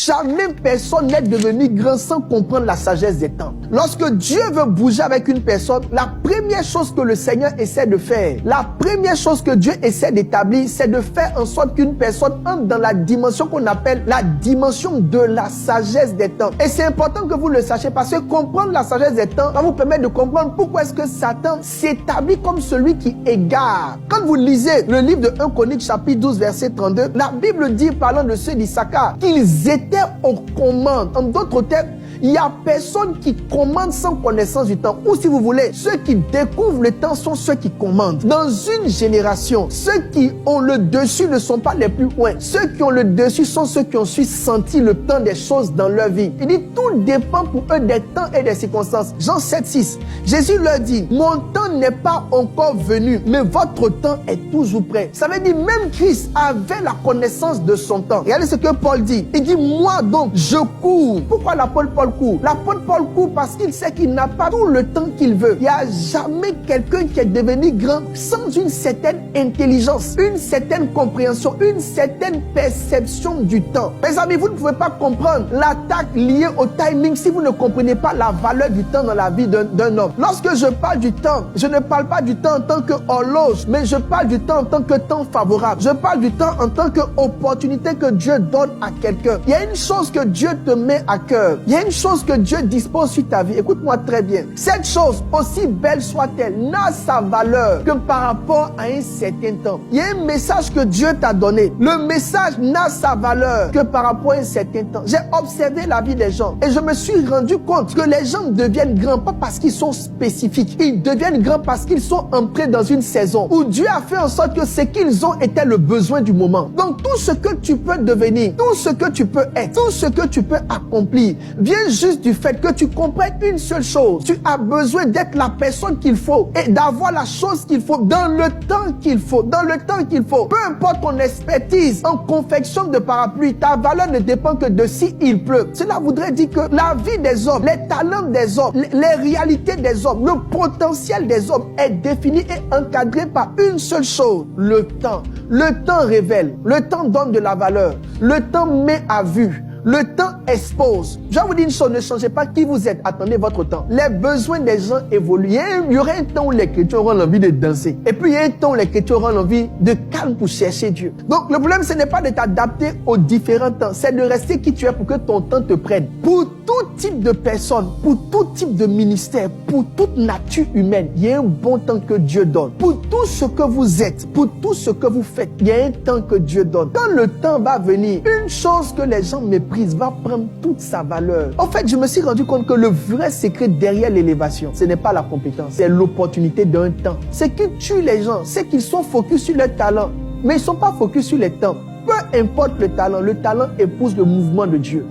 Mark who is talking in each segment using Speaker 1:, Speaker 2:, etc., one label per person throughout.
Speaker 1: Jamais personne n'est devenu grand sans comprendre la sagesse des temps. Lorsque Dieu veut bouger avec une personne, la première chose que le Seigneur essaie de faire, la première chose que Dieu essaie d'établir, c'est de faire en sorte qu'une personne entre dans la dimension qu'on appelle la dimension de la sagesse des temps. Et c'est important que vous le sachiez parce que comprendre la sagesse des temps va vous permettre de comprendre pourquoi est-ce que Satan s'établit comme celui qui égare. Quand vous lisez le livre de 1 Chroniques chapitre 12 verset 32, la Bible dit, parlant de ceux d'Issachar, qu'ils étaient aux commandes. En d'autres termes, il n'y a personne qui commande sans connaissance du temps. Ou si vous voulez, ceux qui découvrent le temps sont ceux qui commandent. Dans une génération, ceux qui ont le dessus ne sont pas les plus loin. Ceux qui ont le dessus sont ceux qui ont su sentir le temps des choses dans leur vie. Il dit, tout dépend pour eux des temps et des circonstances. Jean 7, 6. Jésus leur dit, mon temps n'est pas encore venu, mais votre temps est toujours prêt. Ça veut dire, même Christ avait la connaissance de son temps. Regardez ce que Paul dit. Il dit, moi donc, je cours. Pourquoi l'apôtre Paul court? L'apôtre Paul court parce qu'il sait qu'il n'a pas tout le temps qu'il veut. Il n'y a jamais quelqu'un qui est devenu grand sans une certaine intelligence, une certaine compréhension, une certaine perception du temps. Mes amis, vous ne pouvez pas comprendre l'attaque liée au timing si vous ne comprenez pas la valeur du temps dans la vie d'un homme. Lorsque je parle du temps, je ne parle pas du temps en tant qu'horloge, mais je parle du temps en tant que temps favorable. Je parle du temps en tant qu'opportunité que Dieu donne à quelqu'un. Il y a une chose que Dieu te met à cœur. Il y a une chose que Dieu dispose sur ta vie. Écoute-moi très bien. Cette chose, aussi belle soit-elle, n'a sa valeur que par rapport à un certain temps. Il y a un message que Dieu t'a donné. Le message n'a sa valeur que par rapport à un certain temps. J'ai observé la vie des gens et je me suis rendu compte que les gens deviennent grands pas parce qu'ils sont spécifiques. Ils deviennent grands parce qu'ils sont entrés dans une saison où Dieu a fait en sorte que ce qu'ils ont était le besoin du moment. Donc tout ce que tu peux devenir, tout ce que tu peux être, tout ce que tu peux accomplir vient juste du fait que tu comprennes une seule chose. Tu as besoin d'être la personne qu'il faut et d'avoir la chose qu'il faut dans le temps qu'il faut. Dans le temps qu'il faut. Peu importe ton expertise en confection de parapluie, ta valeur ne dépend que de si il pleut. Cela voudrait dire que la vie des hommes, les talents des hommes, les réalités des hommes, le potentiel des hommes est défini et encadré par une seule chose, le temps. Le temps révèle, le temps donne de la valeur, le temps met à vue. Le temps expose. Je vais vous dire une chose, ne changez pas qui vous êtes. Attendez votre temps. Les besoins des gens évoluent. Il y aura un temps où les chrétiens auront envie de danser. Et puis il y a un temps où les chrétiens auront envie de calme pour chercher Dieu. Donc le problème, ce n'est pas de t'adapter aux différents temps. C'est de rester qui tu es pour que ton temps te prenne. Pour tout type de personnes, pour tout type de ministère, pour toute nature humaine, il y a un bon temps que Dieu donne. Pour tout ce que vous êtes, pour tout ce que vous faites, il y a un temps que Dieu donne. Quand le temps va venir, une chose que les gens méprisent va prendre toute sa valeur. En fait, je me suis rendu compte que le vrai secret derrière l'élévation, ce n'est pas la compétence, c'est l'opportunité d'un temps. Ce qui tue les gens, c'est qu'ils sont focus sur leur talent, mais ils ne sont pas focus sur les temps. Peu importe le talent épouse le mouvement de Dieu.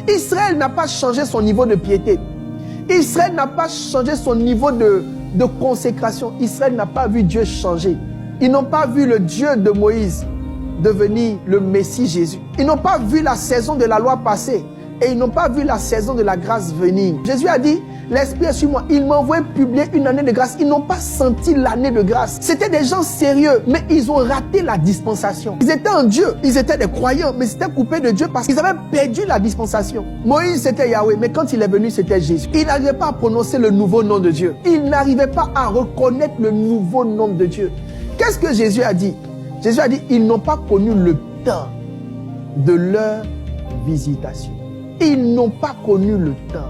Speaker 1: Israël n'a pas changé son niveau de piété. Israël n'a pas changé son niveau de consécration. Israël n'a pas vu Dieu changer. Ils n'ont pas vu le Dieu de Moïse devenir le Messie Jésus. Ils n'ont pas vu la saison de la loi passer et ils n'ont pas vu la saison de la grâce venir. Jésus a dit, l'Esprit est sur moi. Il m'a envoyé publier une année de grâce. Ils n'ont pas senti l'année de grâce. C'était des gens sérieux, mais ils ont raté la dispensation. Ils étaient en Dieu, ils étaient des croyants, mais c'était coupé de Dieu parce qu'ils avaient perdu la dispensation. Moïse, c'était Yahweh, mais quand il est venu, c'était Jésus. Il n'arrivait pas à prononcer le nouveau nom de Dieu. Il n'arrivait pas à reconnaître le nouveau nom de Dieu. Qu'est-ce que Jésus a dit? Jésus a dit, ils n'ont pas connu le temps de leur visitation. Ils n'ont pas connu le temps.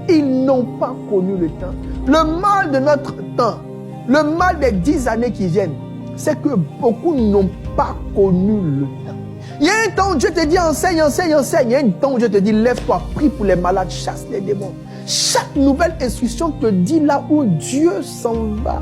Speaker 1: Ils n'ont pas connu le temps. Le mal de notre temps, le mal des 10 années qui viennent, c'est que beaucoup n'ont pas connu le temps. Il y a un temps où Dieu te dit, enseigne, enseigne, enseigne. Il y a un temps où Dieu te dit, lève-toi, prie pour les malades, chasse les démons. Chaque nouvelle instruction te dit là où Dieu s'en va.